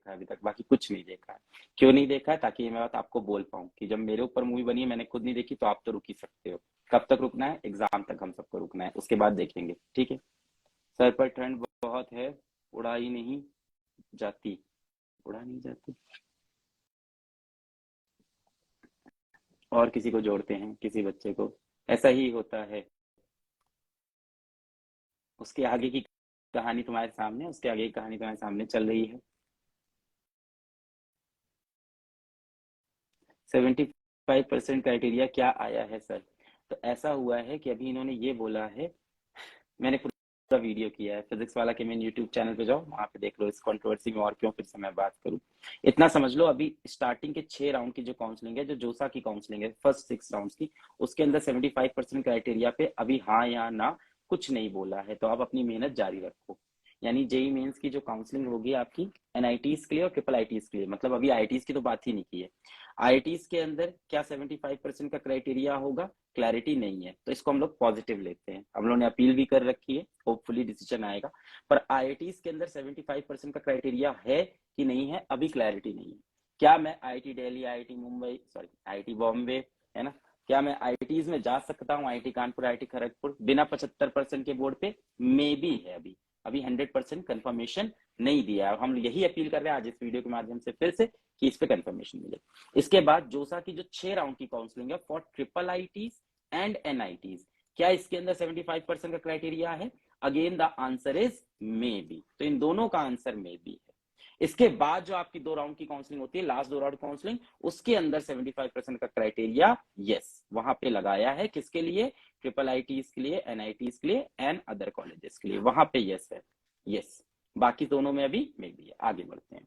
देखा है अभी तक, बाकी कुछ नहीं देखा है। क्यों नहीं देखा है? ताकि ये मैं बात आपको बोल पाऊँ कि जब मेरे ऊपर मूवी बनी है मैंने खुद नहीं देखी, तो आप तो रुक ही सकते हो। कब तक रुकना है? एग्जाम तक हम सबको रुकना है, उसके बाद देखेंगे, ठीक है। सर पर ठंड बहुत है, उड़ा ही नहीं जाती, उड़ा नहीं जाती। और किसी को जोड़ते हैं, किसी बच्चे को, ऐसा ही होता है। उसके आगे की कहानी तुम्हारे सामने, उसके आगे की कहानी तुम्हारे सामने चल रही है। 75% क्राइटेरिया क्या आया है सर? तो ऐसा हुआ है कि अभी इन्होंने ये बोला है, मैंने पूरा वीडियो किया है फिजिक्स वाला के, मेन यूट्यूब चैनल पे जाओ, वहां पे देख लो इस कंट्रोवर्सी में, और क्यों फिर से मैं बात करूं। इतना समझ लो, अभी स्टार्टिंग के 6 राउंड की जो काउंसलिंग है, जो जोसा की काउंसलिंग है फर्स्ट 6 राउंड की, उसके अंदर 75% क्राइटेरिया पे अभी हाँ या ना कुछ नहीं बोला है। तो आप अपनी मेहनत जारी रखो। यानी जेई मेंस की जो काउंसलिंग होगी आपकी एनआईटीज के लिए और ट्रिपल आईटीज के लिए, मतलब अभी आईटीज की तो बात ही नहीं की है, आईटीज के अंदर क्या 75% का क्राइटेरिया होगा, क्लैरिटी नहीं है। तो इसको हम लोग पॉजिटिव लेते हैं, हम लोगों ने अपील भी कर रखी है, होपफुली डिसीजन आएगा। पर आईआईटीज के अंदर 75% का क्राइटेरिया है कि नहीं है, अभी क्लैरिटी नहीं है। क्या मैं IIT Delhi, IIT Mumbai, sorry IIT Bombay, है ना, क्या मैं आईआईटीज में जा सकता हूँ, आईआईटी कानपुर, आईआईटी खड़गपुर, बिना 75% के बोर्ड पे? मे बी है, अभी अभी 100% कंफर्मेशन नहीं दिया है। हम यही अपील कर रहे हैं आज इस वीडियो के माध्यम से फिर से कि इस पे कंफर्मेशन मिले। इसके बाद जोसा की जो 6 राउंड की काउंसलिंग है for triple ITs and NITs, क्या इसके अंदर 75% का क्राइटेरिया है? Again the answer is may be. तो इन दोनों का आंसर मे बी है। इसके बाद जो आपकी 2 राउंड की काउंसलिंग होती है, लास्ट 2 राउंड काउंसलिंग, उसके अंदर 75% का क्राइटेरिया यस वहां पे लगाया है। किसके लिए? ट्रिपल आईटीज के लिए, एनआईटीज के लिए एंड अदर कॉलेजेस के लिए, वहां पे यस है, यस। बाकी दोनों में अभी मे बी है। आगे बढ़ते हैं।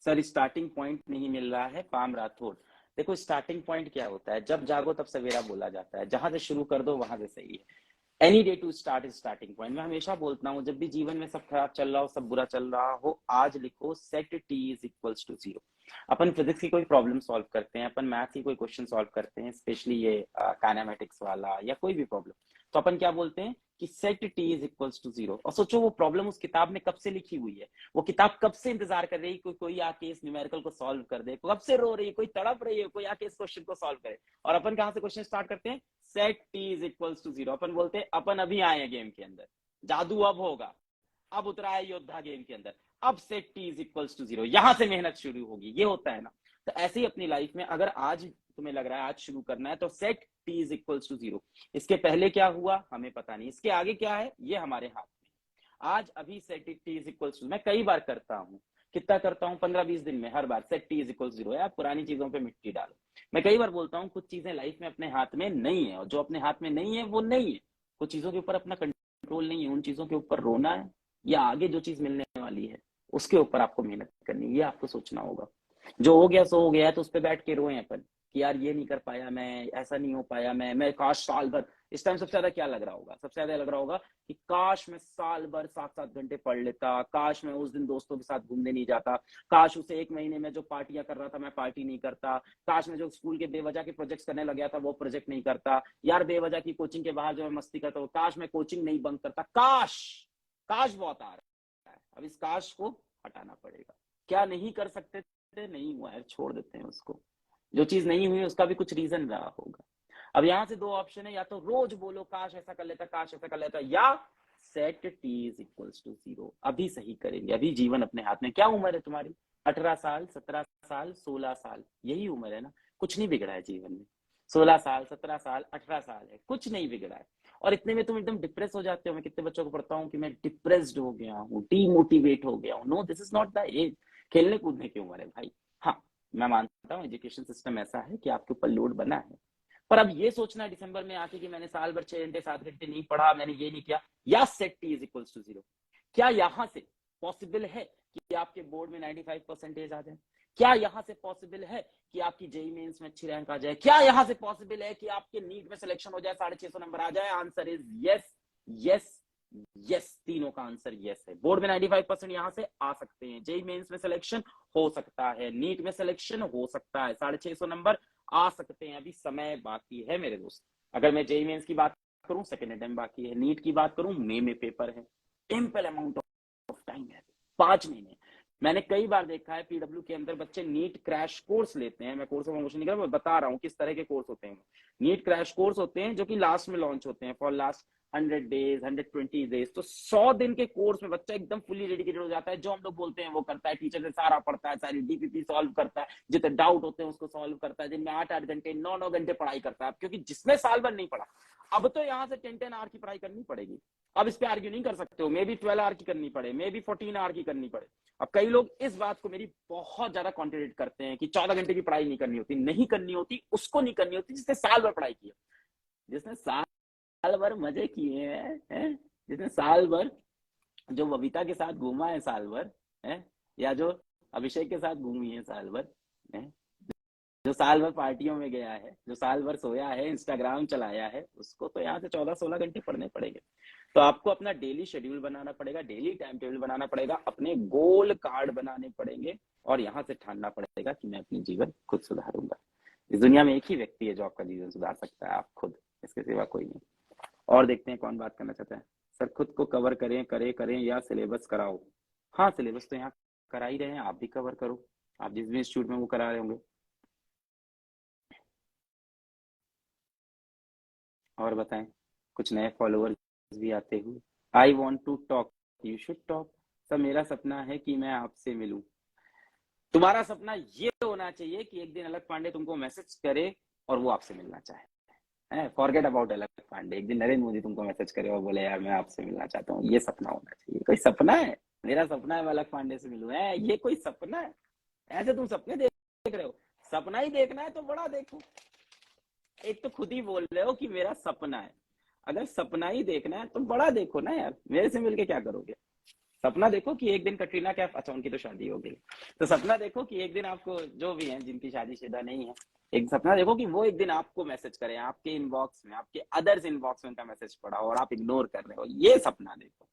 सर स्टार्टिंग पॉइंट नहीं मिल रहा है, पाम राठौड़। देखो स्टार्टिंग पॉइंट क्या होता है, जब जागो तब सवेरा बोला जाता है, जहां से शुरू कर दो वहां से सही है। Any day to start starting point. मैं हमेशा बोलता हूँ, जब भी जीवन में सब खराब चल रहा हो, सब बुरा चल रहा हो, आज लिखो set T is equals to 0। अपन फिजिक्स की कोई प्रॉब्लम सॉल्व करते हैं, अपन मैथ की कोई क्वेश्चन सॉल्व करते हैं, स्पेशली ये काइनेमेटिक्स वाला या कोई भी प्रॉब्लम, तो अपन क्या बोलते हैं कि set T is equals to 0। और सोचो वो प्रॉब्लम उस किताब में कब से लिखी हुई है, वो किताब कब से इंतजार कर रही है कोई आके इस न्यूमेरिकल को सॉल्व कर दे, कब से रो रही है, कोई तड़प रही है, कोई आके इस क्वेश्चन को सॉल्व करे। और अपन कहां से क्वेश्चन स्टार्ट करते हैं? Set T is equals to 0। अपन बोलते हैं अपन अभी आए हैं गेम के अंदर, जादू अब होगा, अब उतरा है योद्धा गेम के अंदर, अब set T is equals to 0, यहां से मेहनत शुरू होगी। ये होता है ना। तो ऐसे ही अपनी लाइफ में अगर आज तुम्हें लग रहा है आज शुरू करना है, तो set T is equals to 0। इसके पहले क्या हुआ हमें पता नहीं, इसके आगे क्या है ये हमारे हाथ में। आज अभी set T is equals to, मैं कई बार करता हूँ, कितना करता हूँ, 15-20 दिन में हर बार सेट टी इज इक्वल 0 है। आप पुरानी चीजों पे मिट्टी डालो। मैं कई बार बोलता हूँ कुछ चीजें लाइफ में अपने हाथ में नहीं है, और जो अपने हाथ में नहीं है वो नहीं है। कुछ चीजों के ऊपर अपना कंट्रोल नहीं है, उन चीजों के ऊपर रोना है, या आगे जो चीज मिलने वाली है उसके ऊपर आपको मेहनत करनी है, ये आपको सोचना होगा। जो हो गया सो हो गया है, तो उस पर बैठ के रोए अपन कि यार ये नहीं कर पाया मैं, ऐसा नहीं हो पाया मैं काश साल भर। इस टाइम सबसे ज्यादा क्या लग रहा होगा? सबसे ज्यादा लग रहा होगा कि काश मैं साल भर 7-7 घंटे पढ़ लेता, काश मैं उस दिन दोस्तों के साथ घूमने नहीं जाता, काश उसे 1 महीने में जो पार्टियां कर रहा था मैं पार्टी नहीं करता, काश मैं जो स्कूल के बेवजह के प्रोजेक्ट्स करने लग गया था वो प्रोजेक्ट नहीं करता, यार बेवजह की कोचिंग के बाहर जो मैं मस्ती करता हूँ, काश मैं कोचिंग नहीं बंक करता। काश, काश बहुत आ रहा है। अब इस काश को हटाना पड़ेगा। क्या नहीं कर सकते थे? नहीं हुआ है, छोड़ देते हैं उसको। जो चीज नहीं हुई उसका भी कुछ रीजन रहा होगा। अब यहां से 2 ऑप्शन है, या तो रोज बोलो काश ऐसा कर लेता, काश ऐसा कर लेता, या set T is equals to 0। अभी सही करेंगे, अभी जीवन अपने हाथ में। क्या उम्र है तुम्हारी? 18 साल, 17 साल, 16 साल, यही उम्र है ना। कुछ नहीं बिगड़ा है जीवन में। 16 साल, 17 साल, 18 साल है, कुछ नहीं बिगड़ा है। और इतने में तुम एकदम डिप्रेस हो जाते हो। मैं कितने बच्चों को पढ़ता हूँ कि मैं डिप्रेस्ड हो गया हूँ, डीमोटिवेट हो गया हूँ। No, this is not the age. खेलने कूदने की उम्र है भाई। हाँ, मैं मानता हूँ एजुकेशन सिस्टम ऐसा है कि आपके ऊपर लोड बना है, पर अब ये सोचना दिसंबर में आके कि मैंने साल भर 6 घंटे 7 घंटे नहीं पढ़ा, मैंने ये नहीं किया, या set T is equals to 0। क्या यहां से पॉसिबल है कि आपके बोर्ड में 95% आ जाए? क्या यहां से पॉसिबल है कि आपकी जेई मेंस में अच्छी रैंक आ जाए? क्या यहां से पॉसिबल है कि आपके नीट में सिलेक्शन हो जाए, 650 नंबर आ जाए? Answer is yes, yes, yes. तीनों का आंसर यस है। बोर्ड में 95% यहां से आ सकते हैं, जेई मेंस में सिलेक्शन हो सकता है, नीट में सिलेक्शन हो सकता है, 650 नंबर आ सकते हैं। अभी समय बाकी है मेरे दोस्त। अगर मैं जेई मेंस की बात करूं, सेकेंड अटेम्प्ट बाकी है। नीट की बात करूं, मई में पेपर है। एम्पल अमाउंट 5 महीने। मैंने कई बार देखा है पीडब्ल्यू के अंदर बच्चे नीट क्रैश कोर्स लेते हैं, मैं कोर्स प्रमोशन नहीं कर रहा, मैं बता रहा हूँ किस तरह के कोर्स होते हैं। नीट क्रैश कोर्स होते हैं जो कि लास्ट में लॉन्च होते हैं फॉर लास्ट 100 डेज 120 डेज। तो 100 दिन के कोर्स में बच्चा एकदम फुली डेडिकेटेड हो जाता है, जो हम लोग बोलते हैं वो करता है, टीचर से सारा पढ़ता है, सारी डीपीपी सॉल्व करता है, जितने डाउट होते हैं उसको सॉल्व करता है, दिन में 8-8 घंटे 9-9 घंटे पढ़ाई करता है। क्योंकि जिसने साल भर नहीं पढ़ा, अब तो यहाँ से 10-10 आवर की पढ़ाई करनी पड़ेगी। अब इस पे आर्ग्यू नहीं कर सकते हो, मे बी 12 आवर की करनी पड़े, मे बी 14 आवर की करनी पड़े। अब कई लोग इस बात को मेरी बहुत ज्यादा कॉन्ट्रडिक्ट करते हैं कि 14 घंटे की पढ़ाई नहीं करनी होती। नहीं करनी होती, उसको नहीं करनी होती जिसने साल भर पढ़ाई की है, जिसने साल भर मजे किए हैं, जिसने साल भर जो बबीता के साथ घूमा है साल भर है, या जो अभिषेक के साथ घूमी है साल भर है, जो साल भर पार्टियों में गया है, जो साल भर सोया है, इंस्टाग्राम चलाया है, उसको तो यहाँ से 14-16 घंटे पढ़ने पड़ेंगे। तो आपको अपना डेली शेड्यूल बनाना पड़ेगा, डेली टाइम टेबल बनाना पड़ेगा, अपने गोल कार्ड बनाने पड़ेंगे, और यहाँ से ठानना पड़ेगा कि मैं अपनी जीवन खुद सुधारूंगा। इस दुनिया में एक ही व्यक्ति है जो आपका जीवन सुधार सकता है, आप खुद, इसके सिवा कोई नहीं। और देखते हैं कौन बात करना चाहता है। सर खुद को कवर करें या सिलेबस कराओ। हाँ, सिलेबस तो यहाँ करा ही रहे हैं, आप भी कवर करो, आप जिस भी इंस्टीट्यूट में वो करा रहे होंगे। और बताएं, कुछ नए फॉलोअर्स भी आते हुए। I want to talk, you should talk. Sir मेरा सपना है कि मैं आपसे मिलूं। तुम्हारा सपना ये होना चाहिए कि एक दिन अलग पांडे तुमको मैसेज करे और वो आपसे मिलना चाहे। फॉरगेट अबाउट अलग पांडे, एक दिन नरेंद्र मोदी तुमको मैसेज करे और बोले यार मैं आपसे मिलना चाहता हूँ। ये सपना होना चाहिए। कोई सपना है, मेरा सपना है मैं अलग पांडे से मिलूं, है ये कोई सपना है? ऐसे तुम सपने देख रहे हो? सपना ही देखना है तो बड़ा देखो। एक तो खुद ही बोल रहे हो कि मेरा सपना है, अगर सपना ही देखना है तो बड़ा देखो ना यार, मेरे से मिलके क्या करोगे? सपना देखो कि एक दिन कटरीना कैफ, अच्छा उनकी तो शादी हो गई, तो सपना देखो कि एक दिन आपको, जो भी है जिनकी शादीशुदा नहीं है, एक सपना देखो कि वो एक दिन आपको मैसेज करें, आपके इनबॉक्स में, आपके अदर्स इनबॉक्स में उनका मैसेज पड़ा और आप इग्नोर कर रहे हो। ये सपना देखो।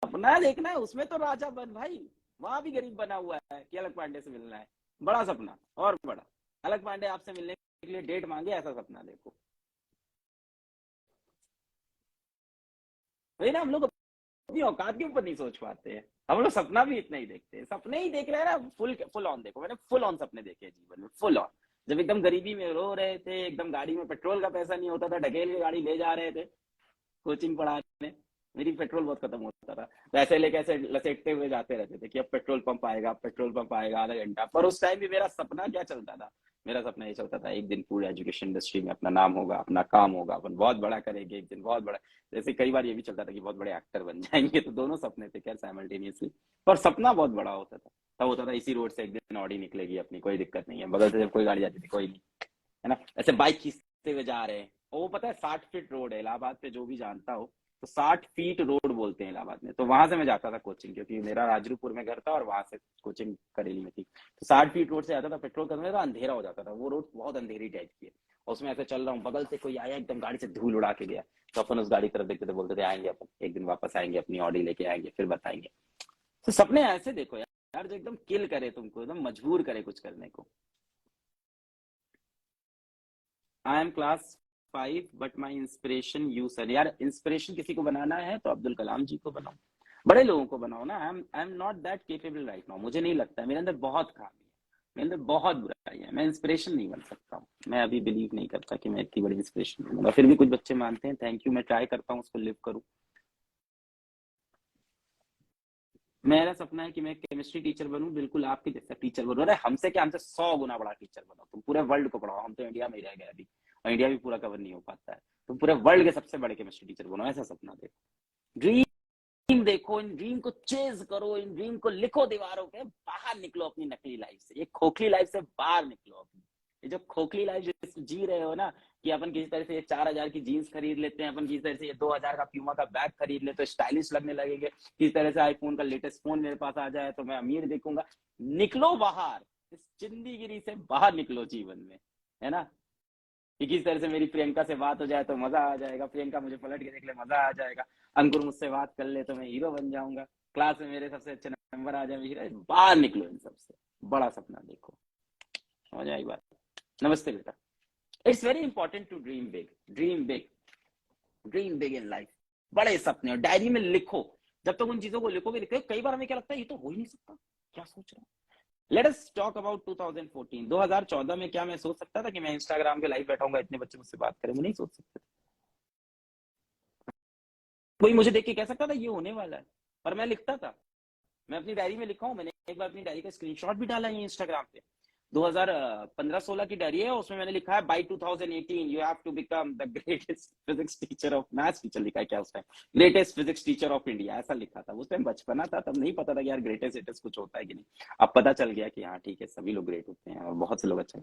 सपना देखना है उसमें तो राजा बन भाई, वहां भी गरीब बना हुआ है कि अलग पांडे से मिलना है। बड़ा सपना और बड़ा, अलग पांडे आपसे मिलने के लिए डेट मांगे, ऐसा सपना देखो। वही ना, हम लोग अपनी औकात के ऊपर नहीं सोच पाते हैं, हम लोग सपना भी इतना ही देखते हैं। सपने ही देख रहे हैं ना, फुल फुल ऑन देखो, मैंने फुल ऑन सपने देखे जीवन में, फुल ऑन। जब एकदम गरीबी में रो रहे थे, एकदम गाड़ी में पेट्रोल का पैसा नहीं होता था, ढकेल के गाड़ी ले जा रहे थे कोचिंग पढ़ाने, मेरी पेट्रोल बहुत खत्म होता था, पैसे लेके ऐसे लसेटते हुए जाते रहते थे कि अब पेट्रोल पंप आएगा, पेट्रोल पंप आएगा, आधा घंटा। पर उस टाइम भी मेरा सपना क्या चलता था? मेरा सपना ये चलता था, एक दिन पूरी एजुकेशन इंडस्ट्री में अपना नाम होगा, अपना काम होगा, अपन बहुत बड़ा करेंगे एक दिन, बहुत बड़ा। जैसे कई बार ये भी चलता था कि बहुत बड़े एक्टर बन जाएंगे। तो दोनों सपने थे खैर साइमल्टेनियसली, पर सपना बहुत बड़ा होता था। तब होता था इसी रोड से एक दिन ऑडी निकलेगी अपनी, कोई दिक्कत नहीं है, बगल से जब कोई गाड़ी जाती थी कोई नहीं, है ना, ऐसे बाइक खींचते हुए जा रहे हैं। और वो पता है 60 फीट रोड है इलाहाबाद पे, जो भी जानता हो तो 60 फीट रोड बोलते हैं इलाहाबाद में। तो वहां से मैं जाता था कोचिंग, क्योंकि मेरा राजरूपुर में घर था और वहां से कोचिंग करेली में थी। तो 60 फीट रोड से आता था, पेट्रोल खत्म था, अंधेरा हो जाता था, वो रोड बहुत अंधेरी टाइप की है। और उसमें ऐसे चल रहा हूँ, बगल से कोई आया एकदम गाड़ी से धूल उड़ा के गया, तो अपन उस गाड़ी की तरफ देखते थे, बोलते थे आएंगे अपन एक दिन, वापस आएंगे, अपनी ऑडी लेके आएंगे, फिर बताएंगे। तो सपने ऐसे देखो यार, जो एकदम किल करे तुमको, एकदम मजबूर करे कुछ करने को। I am class 5 but my inspiration you sir. यार इंस्पिरेशन किसी को बनाना है तो अब्दुल कलाम जी को बनाओ, बड़े लोगों को बनाओ ना। I am not that capable right now, मुझे नहीं लगता है, मेरे अंदर बहुत खामी है, मेरे अंदर बहुत बुराई है, मैं इंस्पिरेशन नहीं बन सकता हूँ। मैं अभी बिलीव नहीं करता कि मैं इतनी बड़ी इंस्पिरेशन बनूंगा, फिर भी कुछ बच्चे मानते हैं, थैंक यू, मैं ट्राई करता हूँ उसको लिव करूँ। मेरा सपना है कि मैं केमिस्ट्री टीचर बनूं, बिल्कुल आपके जैसा टीचर बनूं। अरे हमसे क्या, हमसे 100 गुना बड़ा टीचर बनो, तुम पूरे वर्ल्ड को पढ़ाओ, हम तो इंडिया में ही रह गए अभी, और इंडिया भी पूरा कवर नहीं हो पाता है। तुम पूरे वर्ल्ड के सबसे बड़े केमिस्ट्री टीचर बनो, ऐसा सपना देखो। ड्रीम देखो, इन ड्रीम को चेज करो, इन ड्रीम को लिखो दीवारों पे, बाहर निकलो अपनी नकली लाइफ से, ये खोखली लाइफ से बाहर निकलो अपनी। ये जो खोखली लाइफ जी रहे हो ना, कि अपन किसी तरह से ये 4,000 की जीन्स खरीद लेते हैं, अपन किसी तरह से ये 2,000 का प्यूमा का बैग खरीद लेते तो स्टाइलिश लगने लगेंगे, किसी तरह से आईफोन का लेटेस्ट फोन मेरे पास आ जाए तो मैं अमीर दिखूंगा। निकलो बाहर, इस चिंदीगिरी से बाहर निकलो जीवन में, है ना। कि किस तरह से मेरी प्रियंका से बात हो जाए तो मजा आ जाएगा, प्रियंका मुझे पलट के देख ले मजा आ जाएगा, अंकुर मुझसे बात कर ले तो मैं हीरो बन जाऊंगा, क्लास में मेरे सबसे अच्छे नंबर आ जाए मैं हीरो। बाहर निकलो इन सबसे, बड़ा सपना देखो। समझ आई बात? नमस्ते बेटा। It's very important to dream big, dream big, dream big in life. बड़े सपने, और डायरी में लिखो जब तक उन चीजों को लिखोगे कई बार हमें क्या लगता है ये तो हो ही नहीं सकता, क्या सोच रहा हूँ। Let us talk about 2014। 2014 में क्या मैं सोच सकता था कि मैं इंस्टाग्राम पे लाइव बैठाऊंगा, इतने बच्चे मुझसे बात करेंगे? नहीं सोच सकते। कोई मुझे देख के कह सकता था ये होने वाला है? पर मैं लिखता था, मैं अपनी डायरी में लिखा हूं, मैंने एक बार अपनी डायरी का स्क्रीनशॉट भी डाला है इंस्टाग्राम पे। 2015-16 की डायरी है, उसमें मैंने लिखा है by 2018 you have to become the greatest physics teacher of, maths teacher लिखा है क्या उस time, greatest physics teacher of India, ऐसा लिखा था। उस टाइम बचपना था, तब नहीं पता था कि यार ग्रेटेस्ट एटेस्ट कुछ होता है कि नहीं। अब पता चल गया कि हाँ ठीक है, सभी लोग ग्रेट होते हैं और बहुत से लोग अच्छे।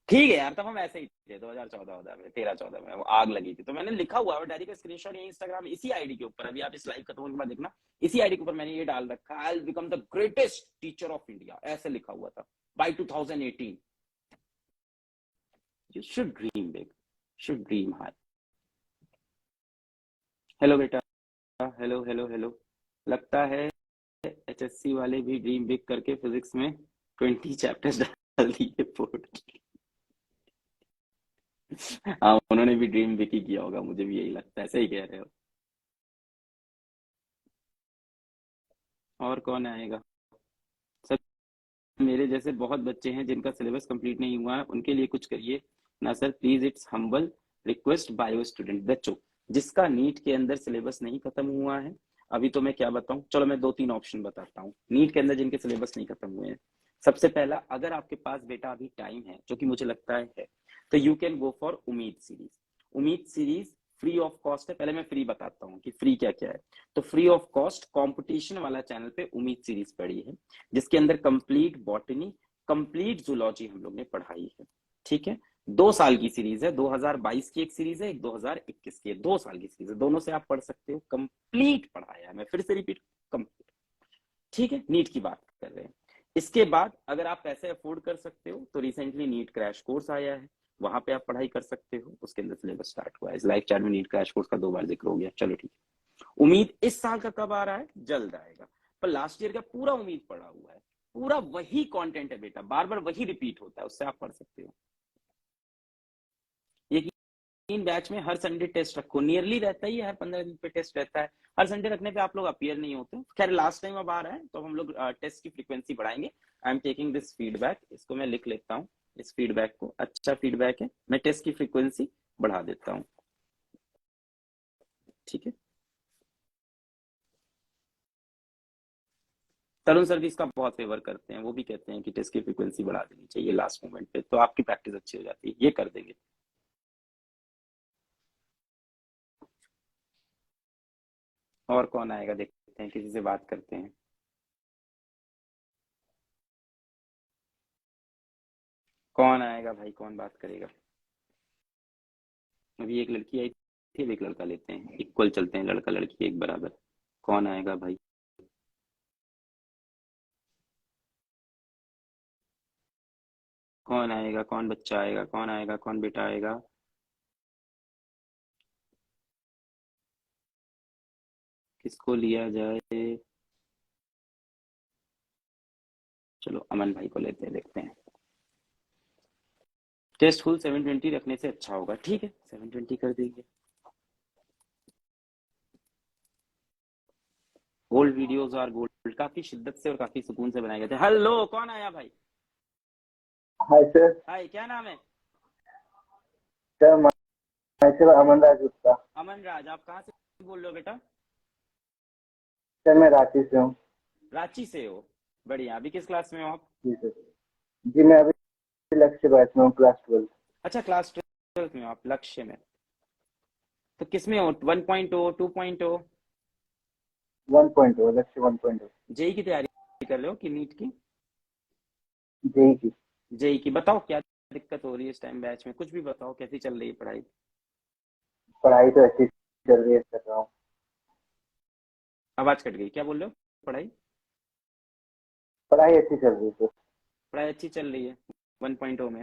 ठीक है यार, तब हम ऐसे ही थे 2014 में, 13-14 में वो आग लगी थी। तो मैंने लिखा हुआ है डायरी का स्क्रीनशॉट ये इंस्टाग्राम इसी आईडी के ऊपर, अभी आप इस लाइव खत्म होने के बाद देखना, इसी आईडी के ऊपर मैंने ये डाल रखा, I will become the greatest teacher of India, ऐसे लिखा हुआ था by 2018। You should dream big, should dream high. Hello बेटा, हेलो हेलो हेलो। लगता है एचएससी वाले भी ड्रीम बिग करके फिजिक्स में 20 चैप्टर्स डाल दिए बोर्ड। हाँ, उन्होंने भी ड्रीम बिग ही किया होगा, मुझे भी यही लगता है, सही कह रहे हो। और कौन आएगा? सर, मेरे जैसे बहुत बच्चे हैं जिनका सिलेबस कंप्लीट नहीं हुआ है, उनके लिए कुछ करिए ना sir please, it's humble request bio student. बच्चों जिसका नीट के अंदर सिलेबस नहीं खत्म हुआ है, अभी तो मैं क्या बताऊं, चलो मैं 2-3 ऑप्शन बताता हूँ नीट के अंदर जिनके सिलेबस नहीं खत्म हुए हैं। सबसे पहला, अगर आपके पास बेटा अभी टाइम है, जो कि मुझे लगता है, तो यू कैन गो फॉर उम्मीद सीरीज। उम्मीद सीरीज फ्री ऑफ कॉस्ट है। पहले मैं फ्री बताता हूँ कि फ्री क्या क्या है। तो फ्री ऑफ कॉस्ट कंपटीशन वाला चैनल पे उम्मीद सीरीज पढ़ी है, जिसके अंदर कंप्लीट बॉटनी, कंप्लीट जूलॉजी हम लोग ने पढ़ाई है। ठीक है, 2 साल की सीरीज है, 2022 की एक सीरीज है, एक 2021 की है, 2 साल की सीरीज है, दोनों से आप पढ़ सकते हो। कंप्लीट पढ़ाया है, मैं फिर से रिपीट, कंप्लीट। ठीक है, नीट की बात कर रहे हैं। इसके बाद अगर आप पैसे अफोर्ड कर सकते हो, तो रिसेंटली नीट क्रैश कोर्स आया है, वहां पे आप पढ़ाई कर सकते हो, उसके अंदर सिलेबस स्टार्ट हुआ है। इस लाइव चैट में नीट क्रैश कोर्स का 2 बार जिक्र हो गया, चलो ठीक है। उम्मीद इस साल का कब आ रहा है? जल्द आएगा। पर लास्ट ईयर का पूरा उम्मीद पड़ा हुआ है, पूरा वही कंटेंट है बेटा, बार बार वही रिपीट होता है, उससे आप पढ़ सकते हो। ये 3 बैच में हर संडे टेस्ट रखो, नियरली रहता ही है, हर 15 दिन पे टेस्ट रहता है। हर संडे रखने पे आप लोग अपीयर नहीं होते, खैर लास्ट टाइम अब आ रहा है तो हम लोग टेस्ट की फ्रीक्वेंसी बढ़ाएंगे। I am taking this feedback, इसको मैं लिख लेता हूँ, इस फीडबैक को, अच्छा फीडबैक है, मैं टेस्ट की फ्रीक्वेंसी बढ़ा देता हूँ। ठीक है, तरुण सर भी इसका बहुत फेवर करते हैं, वो भी कहते हैं कि टेस्ट की फ्रीक्वेंसी बढ़ा देनी चाहिए लास्ट मोमेंट पे, तो आपकी प्रैक्टिस अच्छी हो जाती है, ये कर देंगे। और कौन आएगा देखते हैं, किसी से बात करते हैं। कौन आएगा भाई, कौन बात करेगा? अभी एक लड़की आई थी, अब एक लड़का लेते हैं, इक्वल चलते हैं, लड़का लड़की एक बराबर। कौन आएगा भाई? कौन आएगा, कौन बच्चा आएगा, कौन आएगा, कौन बेटा आएगा? किसको लिया जाए? चलो अमन भाई को लेते हैं, देखते हैं। टेस्ट फुल 720 रखने से अच्छा होगा, ठीक है 720 कर देंगे। ओल्ड वीडियोस आर गोल्ड, काफी शिद्दत से और काफी सुकून से बनाए गए थे। हेलो, कौन आया भाई? Hi sir. हाय, क्या नाम है? सर माइसेल्फ अमन राज गुप्ता। अमन राज, आप कहाँ से बोल रहे हो बेटा? सर मैं रांची से हूँ। रांची से हो, बढ़िया। अभी किस क्लास में हो आप? जी सर। जी मैं अभी लक्ष्य बैच में हूँ, क्लास 12। अच्छा, क्लास 12 में हो आप, लक्ष्य में। तो किस में हो, 1.0, 2.0? 1.0, लक्ष्य 1.0। जेई की तैयारी कर रहे हो कि नीट की? जेई की। जेई की। बताओ क्या दिक्कत हो रही है इस टाइम बैच में, कुछ भी बताओ, कैसी चल रही है पढ़ाई? पढ़ाई तो अच्छी चल रही है, कर रहा हूँ। आवाज कट गई, क्या बोल रहे हो? पढ़ाई, पढ़ाई अच्छी चल रही है सर। पढ़ाई अच्छी चल रही है 1.0 में।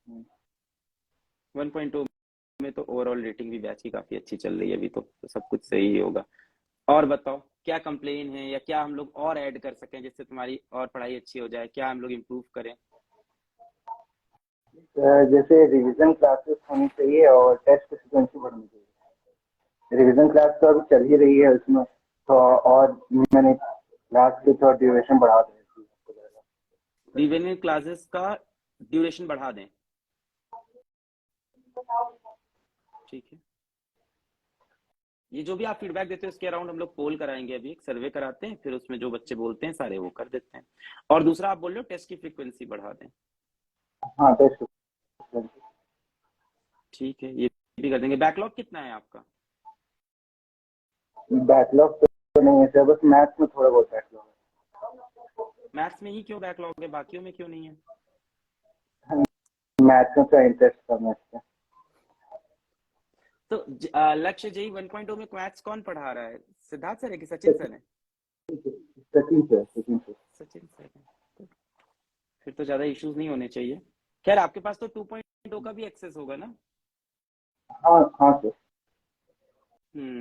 हम्म। 1.0 में तो ओवरऑल रेटिंग भी बैच की काफी अच्छी चल रही है अभी तो सब कुछ सही ही होगा। और बताओ क्या कंप्लेन है, या क्या हम लोग और ऐड कर सकें जिससे तुम्हारी और पढ़ाई अच्छी हो जाए, क्या हम लोग इम्प्रूव करें? जैसे रिवीजन क्लासेस होनी चाहिए और टेस्ट की फ्रिक्वेंसी बढ़नी चाहिए। रिवीजन क्लास तो अभी चल ही रही है, उसमें तो और मैंने क्लास की थोड़ा ड्यूरेशन बढ़ा दी थी। रिवेन्यू क्लासेस का ड्यूरेशन बढ़ा दें, ठीक है। ये जो भी आप फीडबैक देते हैं उसके अराउंड हम लोग पोल कराएंगे, अभी एक सर्वे कराते हैं, फिर उसमें जो बच्चे बोलते हैं सारे वो कर देते हैं। और दूसरा आप बोल रहे हो टेस्ट की फ्रीक्वेंसी बढ़ा दें, हाँ टेस्ट। ठीक है, ये भी कर देंगे। बैकलॉग कितना है आपका? बैकलॉग तो नहीं है सर, बस मैथ्स में थोड़ा बहुत बैकलॉग मैथ्स में ही क्यों बैकलॉग है, बाकियों में क्यों नहीं है? है। मैथ्स में थोड़ा इंटरेस्ट कम है इसका। तो लक्ष्य जेई 1.0 में मैथ्स कौन पढ़ा रहा है, सिद्धार्थ सर है कि सचिन सर है? Sachin sir, Sachin sir. Sachin sir है, तो फिर तो ज्यादा इश्यूज नहीं होने चाहिए। खैर आपके पास तो 2.0 का भी एक्सेस होगा ना? हाँ हाँ सर।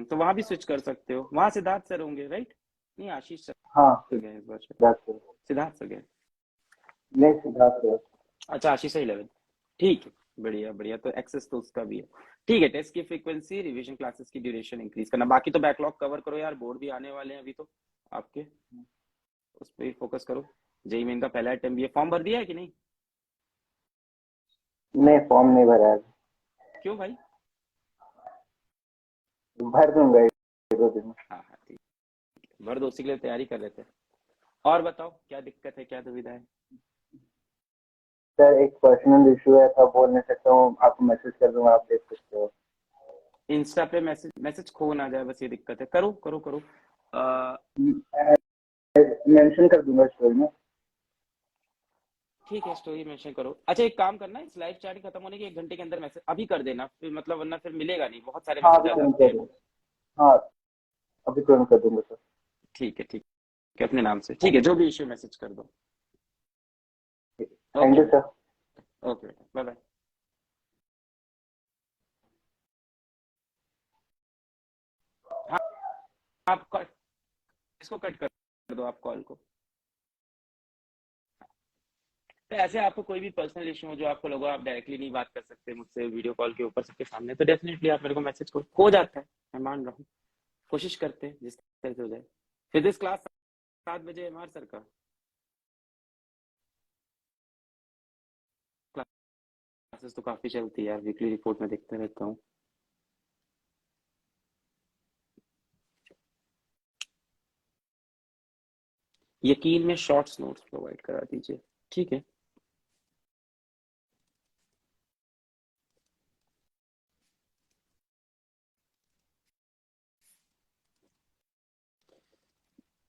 तो वहां भी स्विच कर सकते हो, वहां सिद्धार्थ सर होंगे राइट? नहीं आशीष सर हाँ गए इस बार शायद। सिद्धार्थ सर। सिद्धार्थ सर गए, नहीं सिद्धार्थ सर। अच्छा आशीष है 11, ठीक है, बढ़िया बढ़िया। तो एक्सेस तो उसका भी है, ठीक है। टेस्ट की फ्रीक्वेंसी, रिवीजन क्लासेस की ड्यूरेशन इंक्रीज करना, बाकी तो बैकलॉग कवर करो यार, बोर्ड भी आने वाले हैं अभी तो आपके, उस पर ही फोकस करो। जेई मेन का पहला अटेम्प्ट भी है, फॉर्म भर दिया है कि नहीं? नहीं फॉर्म नहीं भरा है। क्यों भाई? भर दूंगा एक दो दिन में। हाँ हाँ ठीक, भर दो, उसी के लिए तैयारी कर रहे थे। और बताओ क्या दिक्कत है, क्या दुविधा है? सर एक पर्सनल इशू है, तो बोल नहीं सकता हूँ, आपको मैसेज कर दूंगा, आप देख सकते हो। इंस्टा पे मैसेज मैसेज खो ना जाए, बस ये दिक्कत है। करो करो करो, मेंशन कर दूंगा स्टोरी में। ठीक है, स्टोरी मेंशन करो। अच्छा एक काम करना, इस लाइव चैट खत्म होने के 1 घंटे के अंदर मैसेज अभी कर देना, फिर मतलब वरना फिर मिलेगा नहीं, बहुत सारे हाँ मैसेज अभी आ तुरंत जाते कर हैं। दूंगा। हाँ अभी तुरंत कर दूंगा सर। ठीक है ठीक है, अपने नाम से, ठीक है, जो भी इश्यू मैसेज कर दो। थैंक ओके यू बेटा, सर। ओके बेटा, बाय बाय। हाँ, आप इसको कट कर दो, आप कॉल को। तो ऐसे आपको कोई भी पर्सनल इशू हो जो आपको लगा आप डायरेक्टली नहीं बात कर सकते मुझसे वीडियो कॉल के ऊपर सबके सामने, तो डेफिनेटली आप मेरे को मैसेज करो। हो जाता है, मैं मान रहा हूँ, कोशिश करते हैं जिस तरह से हो जाए। फिजिक्स क्लास 7 बजे एमआर सर का क्लासेस तो काफी चलती है यार, वीकली रिपोर्ट में देखते रहता हूँ। यकीन में शॉर्ट्स नोट्स प्रोवाइड करा दीजिए, ठीक है।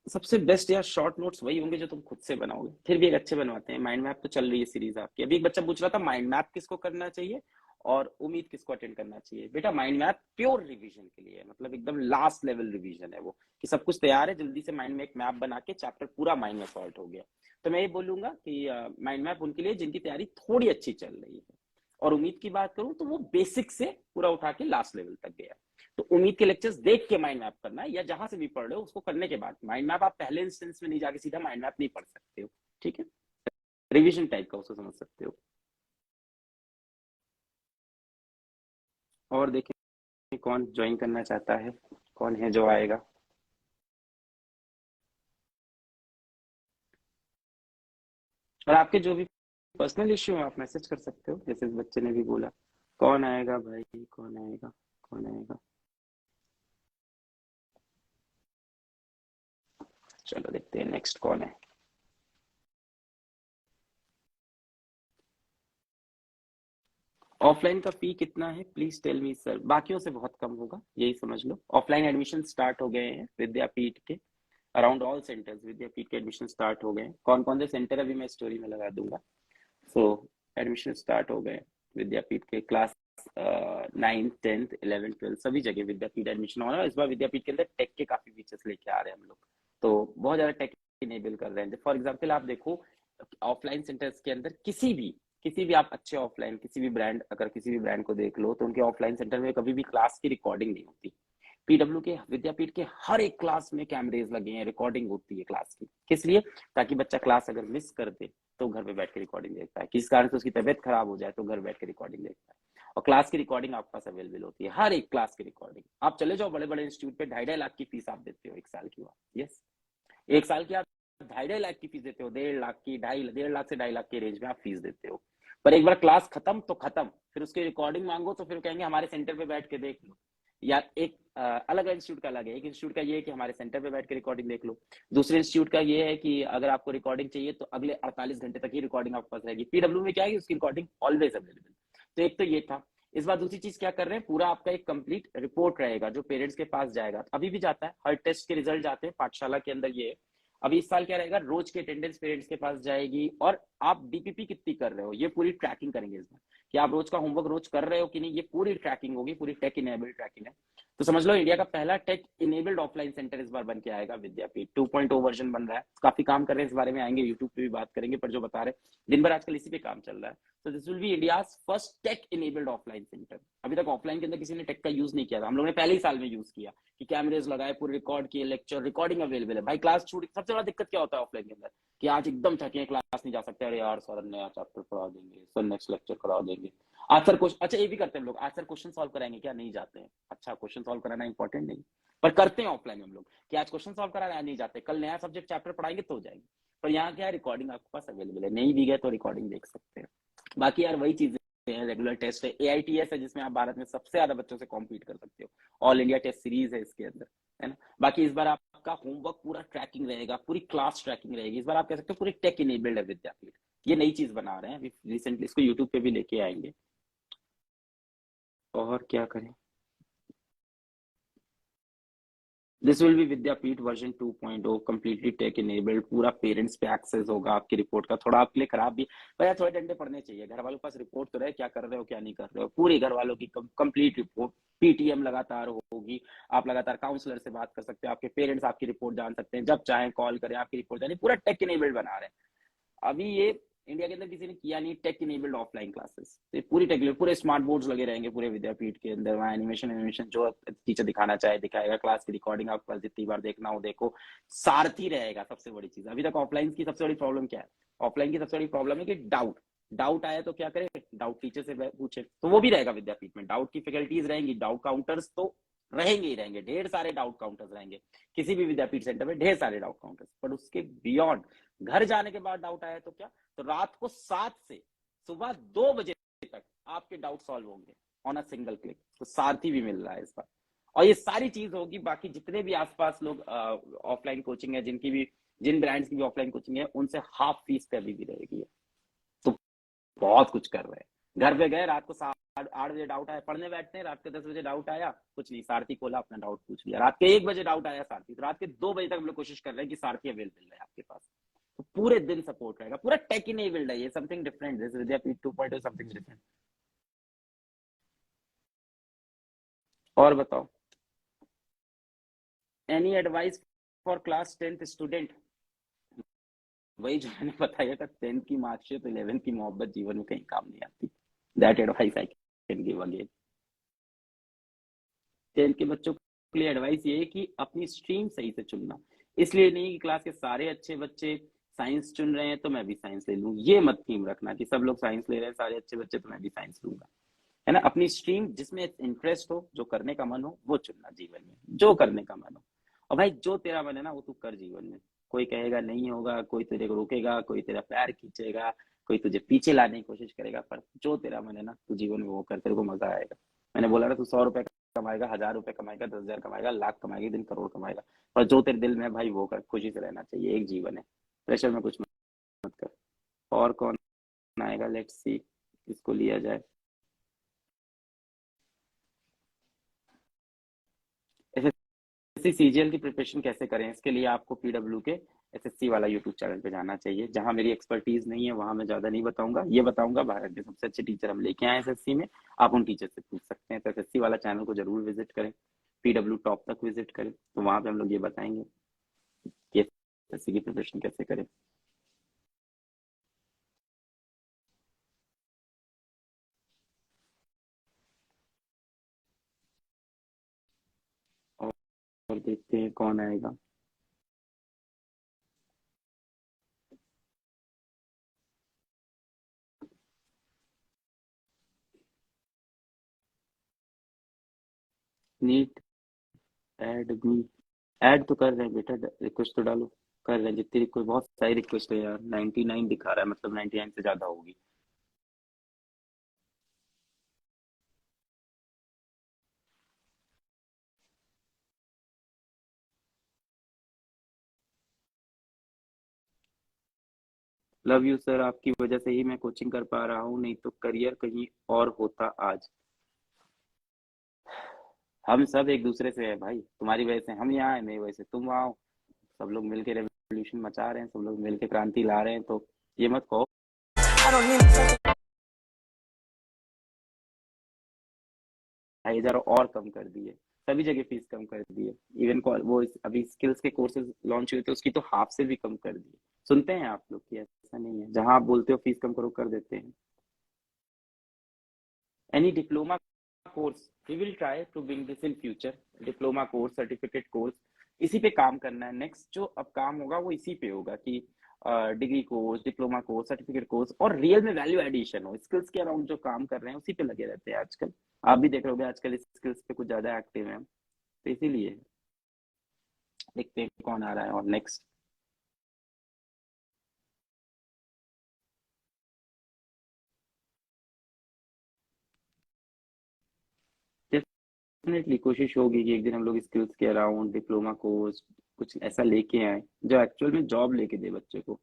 सबसे बेस्ट यार शॉर्ट नोट्स वही होंगे जो तुम खुद से बनाओगे, फिर भी एक अच्छे बनवाते हैं। माइंड मैप तो चल रही है सीरीज आपकी, अभी एक बच्चा पूछ रहा था माइंड मैप किसको करना चाहिए और उम्मीद किसको अटेंड करना चाहिए। बेटा माइंड मैप प्योर रिवीजन के लिए है, मतलब एकदम लास्ट लेवल रिवीजन है वो, कि सब कुछ तैयार है, जल्दी से माइंड में एक मैप बना के चैप्टर पूरा माइंड में सॉल्व हो गया। तो मैं ये बोलूंगा कि माइंड मैप उनके लिए जिनकी तैयारी थोड़ी अच्छी चल रही है। और उम्मीद की बात करूं तो वो बेसिक से पूरा उठा के लास्ट लेवल तक गया। तो उम्मीद के लेक्चर्स देख के माइंड मैप करना है, या जहां से भी पढ़ रहे हो उसको करने के बाद माइंड मैप, आप पहले इंस्टेंस में नहीं जाके सीधा माइंड मैप नहीं पढ़ सकते हो, ठीक है। रिवीजन टाइप का उसको समझ सकते हो। और देखें कौन ज्वाइन करना चाहता है, कौन है जो आएगा। और आपके जो भी पर्सनल इश्यू है आप मैसेज कर सकते हो, जैसे इस बच्चे ने भी बोला। कौन आएगा भाई, कौन आएगा, कौन आएगा? चलो देखते हैं नेक्स्ट कौन है। ऑफलाइन का फी कितना है प्लीज टेल मी सर? बाकियों से बहुत कम होगा, यही समझ लो। ऑफलाइन एडमिशन स्टार्ट हो गए हैं विद्यापीठ के, अराउंड ऑल सेंटर्स विद्यापीठ के एडमिशन स्टार्ट हो गए हैं। कौन कौन से सेंटर अभी मैं स्टोरी में लगा दूंगा। सो एडमिशन स्टार्ट हो गए विद्यापीठ के, class 9th 10th 11th 12th सभी जगह विद्यापीठ एडमिशन हो रहा है। इस बार विद्यापीठ के अंदर टेक के काफी फीचर्स लेके आ रहे हैं हम लोग, तो बहुत ज्यादा टेक इनेबल कर रहे हैं। फॉर एग्जाम्पल आप देखो, ऑफलाइन सेंटर्स के अंदर किसी भी आप अच्छे ऑफलाइन किसी भी ब्रांड, अगर किसी भी ब्रांड को देख लो तो उनके ऑफलाइन सेंटर में कभी भी क्लास की रिकॉर्डिंग नहीं होती। पीडब्ल्यू के विद्यापीठ के हर एक क्लास में कैमरेज लगे हैं, रिकॉर्डिंग होती है क्लास की, किस लिए? ताकि बच्चा क्लास अगर मिस कर दे तो घर पे बैठ के रिकॉर्डिंग देखता है, किस कारण से उसकी तबियत खराब हो जाए तो घर बैठ के रिकॉर्डिंग देखता है। और क्लास की रिकॉर्डिंग आपके पास अवेलेबल होती है, हर एक क्लास की रिकॉर्डिंग। आप चले जाओ बड़े बड़े इंस्टीट्यूट पे, 2.5-2.5 लाख की फीस आप देते हो एक साल की। यस, एक साल की आप 2.5-2.5 लाख की फीस देते हो, 1.5 लाख की, 1.5 लाख से 2.5 लाख के रेंज में आप फीस देते हो। पर एक बार क्लास खत्म तो खत्म, फिर उसकी रिकॉर्डिंग मांगो तो फिर कहेंगे हमारे सेंटर पे बैठ के देख लो। या एक अलग इंस्टीट्यूट का अलग है, एक इंस्टीट्यूट का ये है कि हमारे सेंटर पे बैठ के रिकॉर्डिंग देख लो। दूसरे इंस्टीट्यूट का ये है कि अगर आपको रिकॉर्डिंग चाहिए तो अगले 48 घंटे तक ही रिकॉर्डिंग आपके पास रहेगी। पीडब्ल्यू में क्या है, उसकी रिकॉर्डिंग ऑलवेज अवेलेबल। तो एक तो ये था। इस बार दूसरी चीज क्या कर रहे हैं, पूरा आपका एक कंप्लीट रिपोर्ट रहेगा जो पेरेंट्स के पास जाएगा, अभी भी जाता है, हर टेस्ट के रिजल्ट जाते हैं पाठशाला के अंदर। ये अभी इस साल क्या रहेगा, रोज की अटेंडेंस पेरेंट्स के पास जाएगी, और आप डीपीपी कितनी कर रहे हो ये पूरी ट्रैकिंग करेंगे इस बार, कि आप रोज का होमवर्क रोज कर रहे हो कि नहीं, ये पूरी ट्रैकिंग होगी, पूरी टेक इनेबल्ड ट्रैकिंग है। तो समझ लो इंडिया का पहला टेक इनेबल्ड ऑफलाइन सेंटर इस बार बन के आएगा, विद्यापीठ 2.0 वर्जन बन रहा है, काफी काम कर रहे हैं इस बारे में, आएंगे यूट्यूब पे भी बात करेंगे, पर जो बता रहे दिन भर आजकल इसी पे काम चल रहा है। तो this will be India's first tech enabled offline centre. अभी तक ऑफलाइन के अंदर किसी ने टेक का यूज नहीं किया था, हम लोगों ने पहले ही साल में यूज किया कि कैमरेज लगाए, पूरे रिकॉर्ड किए, लेक्चर रिकॉर्डिंग अवेलेबल है। भाई क्लास छूट, सबसे बड़ा दिक्कत क्या होता है ऑफलाइन के अंदर, कि आज एकदम थके, क्लास नहीं जा सकते, अरे यार सर नया चैप्टर पढ़ा देंगे, सर नेक्स्ट लेक्चर करा देंगे, आज सर क्वेश्चन, अच्छा ये भी करते हैं हम लोग, आज सर क्वेश्चन सॉल्व कराएंगे क्या, नहीं जाते हैं। अच्छा क्वेश्चन सॉल्व कराना इंपॉर्टेंट नहीं, पर करते हैं ऑफलाइन में हम लोग, कि आज क्वेश्चन सॉल्व कराना, नहीं जाते, कल नया सब्जेक्ट चैप्टर पढ़ाएंगे तो जाएंगे। पर यहाँ क्या है, रिकॉर्डिंग आपके पास अवेलेबल है, नहीं भी गए तो रिकॉर्डिंग देख सकते हैं। बाकी यार वही चीजें हैं, रेगुलर टेस्ट है, AITS है जिसमें आप भारत में सबसे ज्यादा बच्चों से कॉम्पीट कर सकते हो, ऑल इंडिया टेस्ट सीरीज है इसके अंदर, है ना। बाकी इस बार आपका होमवर्क पूरा ट्रैकिंग रहेगा, पूरी क्लास ट्रैकिंग रहेगी इस बार, आप कह सकते हो पूरी टेक इनेबल्ड है विद्यापीठ। ये नई चीज बना रहे हैं अभी रिसेंटली, इसको यूट्यूब पे भी लेके आएंगे। और क्या करें, this will be Vidyapeeth version 2.0 completely tech enabled, पूरा पेरेंट्स पे एक्सेस होगा आपकी रिपोर्ट का। थोड़ा आपके लिए खराब भी भैया, थोड़े डंडे पड़ने चाहिए, घर वालों के पास रिपोर्ट तो रहे क्या कर रहे हो क्या नहीं कर रहे हो, पूरी घर वालों की कंप्लीट रिपोर्ट, PTM लगातार होगी, आप लगातार काउंसलर से बात कर सकते हो, आपके पेरेंट्स आपकी रिपोर्ट जान सकते हैं, जब चाहे कॉल करें आपकी रिपोर्ट जानी, पूरा टेक इनेबल्ड बना रहे हैं। अभी ये इंडिया के अंदर किसी ने किया नहीं, टेक इनेबल्ड ऑफलाइन क्लासेस, तो पूरी टेक, पूरे स्मार्ट बोर्ड्स लगे रहेंगे पूरे विद्यापीठ के अंदर, वहाँ एनिमेशन एनिमेशन जो टीचर दिखाना चाहे दिखाएगा, क्लास की रिकॉर्डिंग आपके पास जितनी बार देखना हो देखो, सारथी रहेगा। सबसे बड़ी चीज अभी तक ऑफलाइन की सबसे बड़ी प्रॉब्लम क्या है, ऑफलाइन की सबसे बड़ी प्रॉब्लम है कि डाउट, डाउट आया तो क्या करें, डाउट टीचर से पूछे, तो वो भी रहेगा विद्यापीठ में, डाउट की फैकल्टीज रहेंगी, डाउट काउंटर्स तो रहेंगे ही रहेंगे, ढेर सारे डाउट काउंटर्स रहेंगे किसी भी विद्यापीठ सेंटर में, ढेर सारे डाउट काउंटर्स। पर उसके बियॉन्ड, घर जाने के बाद डाउट आया तो क्या, तो रात को 7 से सुबह 2 बजे तक आपके डाउट सॉल्व होंगे ऑन अ सिंगल क्लिक। तो सारथी भी मिल रहा है इस बार, और ये सारी चीज होगी। बाकी जितने भी आसपास लोग ऑफलाइन कोचिंग है, जिनकी भी, जिन ब्रांड्स की भी ऑफलाइन कोचिंग है, उनसे हाफ फीस पे अभी भी रहेगी। तो बहुत कुछ कर रहे हैं, घर पे गए रात को 8 बजे डाउट आया, पढ़ने बैठते हैं, रात के 10 बजे डाउट आया, कुछ नहीं, सारथी खोला अपना डाउट पूछ लिया, रात के 1 बजे डाउट आया सारथी, तो रात के 2 बजे तक हम लोग कोशिश कर रहे हैं कि सारथी अवेलेबल है आपके पास। तो पूरे दिन सपोर्ट रहेगा, पूरा टेक इनेबल्ड है ये, something different, this Vidyapeeth 2.0 something different. और बताओ, any advice for class 10th student. वही जो मैंने बताया था, 10th की मार्कशीट, 11th की मोहब्बत जीवन में कहीं काम नहीं आती, that advice I can give again. 10th के बच्चों के लिए एडवाइस ये है कि अपनी स्ट्रीम सही से चुनना, इसलिए नहीं कि क्लास के सारे अच्छे बच्चे साइंस चुन रहे हैं तो मैं भी साइंस ले लूं, ये मत थीम रखना कि सब लोग साइंस ले रहे हैं सारे अच्छे बच्चे तो मैं भी साइंस लूंगा, है ना। अपनी स्ट्रीम जिसमें इंटरेस्ट हो, जो करने का मन हो, वो चुनना जीवन में, जो करने का मन हो। और भाई जो तेरा मन है ना वो तू कर जीवन में, कोई कहेगा नहीं होगा, कोई तेरे को रोकेगा, कोई तेरा पैर खींचेगा, कोई तुझे पीछे लाने की कोशिश करेगा, पर जो तेरा मन है ना तू जीवन में वो कर, तेरे को मजा आएगा। मैंने बोला ना, तू 100 रुपए कमाएगा, 1000 रुपए कमाएगा, 10,000 कमाएगा, लाख कमाएगा, दिन करोड़ कमाएगा, पर जो तेरे दिल में है भाई वो कर, खुशी से रहना चाहिए, एक जीवन है, प्रेशर में कुछ मत कर। और कौन आएगा, लेट्स सी किसको लिया जाए। एसएससी सीजीएल की प्रिपरेशन कैसे करें, इसके लिए आपको पीडब्ल्यू के एसएससी वाला यूट्यूब चैनल पे जाना चाहिए, जहां मेरी एक्सपर्टीज नहीं है वहां मैं ज्यादा नहीं बताऊंगा, ये बताऊंगा भारत के सबसे अच्छे टीचर हम लेके आए एसएससी में, आप उन टीचर से पूछ सकते हैं। तो एसएससी वाला चैनल को जरूर विजिट करें, पीडब्ल्यू टॉप तक विजिट करें, तो वहां पे हम लोग ये बताएंगे कि एसएससी की प्रिपरेशन कैसे करें। और देखते हैं कौन आएगा। नीट ऐड मी, ऐड तो कर रहे हैं बेटा, रिक्वेस्ट तो डालो, कर रहे हैं जितनी रिक्वेस्ट, बहुत सारी रिक्वेस्ट है यार, 99 दिखा रहा है, मतलब 99 से ज्यादा होगी। लव यू सर, आपकी वजह से ही मैं कोचिंग कर पा रहा हूँ, नहीं तो करियर कहीं और होता आज। हम सब एक दूसरे से है भाई, तुम्हारी वजह से हम यहाँ हैं, मेरी वजह से तुम वहाँ हो, सब लोग मिलके रेवोल्यूशन मचा रहे हैं, सब लोग मिलके क्रांति ला रहे हैं, तो ये मत कहो। ढाई हजार और कम कर दिए, सभी जगह फीस कम कर दी है, इवन वो अभी स्किल्स के कोर्सेज लॉन्च हुए थे, उसकी तो हाफ से भी कम कर दी। सुनते हैं आप लोग की, ऐसा नहीं है, जहां आप बोलते हो फीस कम करो कर देते हैं। Any diploma course, we will try to build this in future, diploma course, certificate course, इसी पे काम करना है। नेक्स्ट जो अब काम होगा वो इसी पे होगा कि degree course, diploma course, certificate course, और रियल में वैल्यू एडिशन हो, स्किल्स के अराउंड जो काम कर रहे हैं उसी पे लगे रहते हैं आजकल। आप भी देख रहे होगे आजकल स्किल्स पे कुछ ज्यादा एक्टिव है, तो इसीलिए देखते हैं कौन आ रहा है और नेक्स्ट। डेफिनेटली कोशिश होगी कि एक दिन हम लोग स्किल्स के अराउंड डिप्लोमा कोर्स कुछ ऐसा लेके आए जो एक्चुअल में जॉब लेके दे बच्चे को।